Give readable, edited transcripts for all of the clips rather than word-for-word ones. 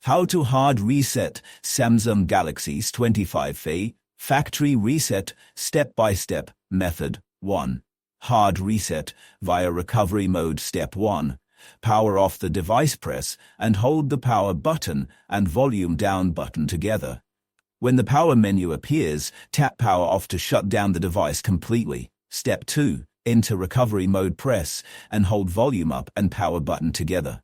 How to hard reset Samsung Galaxy S25 FE, factory reset, step-by-step, method 1. Hard reset via recovery mode. Step 1. Power off the device. Press and hold the power button and volume down button together. When the power menu appears, tap power off to shut down the device completely. Step 2. Enter recovery mode. Press and hold volume up and power button together.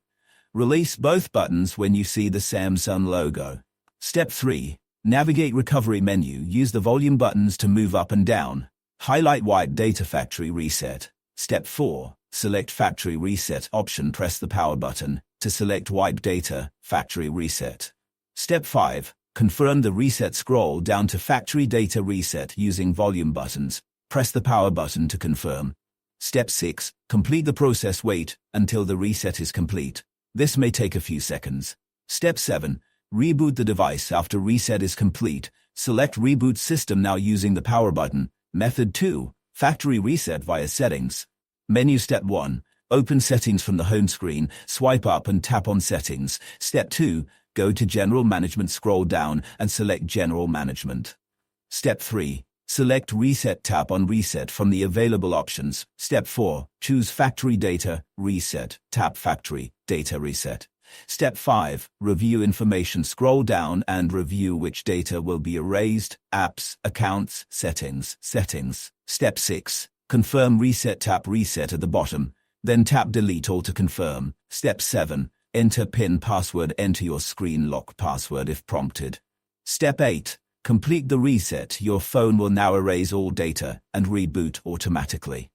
Release both buttons when you see the Samsung logo. Step 3. Navigate recovery menu. Use the volume buttons to move up and down. Highlight white data factory reset. Step 4. Select factory reset option. Press the power button to select white data factory reset. Step 5. Confirm the reset. Scroll down to factory data reset using volume buttons. Press the power button to confirm. Step 6. Complete the process. Wait until the reset is complete. This may take a few seconds. Step 7. Reboot the device after reset is complete. Select reboot system now using the power button. Method 2. Factory reset via settings. Menu. Step 1. Open settings from the home screen. Swipe up and tap on settings. Step 2. Go to general management. Scroll down and select general management. Step 3. Select reset. Tap on reset from the available options. Step 4. Choose factory data reset. Tap factory data reset. Step 5. Review information. Scroll down and review which data will be erased. Apps, accounts, settings. Step 6. Confirm reset. Tap reset at the bottom. Then tap delete all to confirm. Step 7. Enter PIN password. Enter your screen lock password if prompted. Step 8. Complete the reset. Your phone will now erase all data and reboot automatically.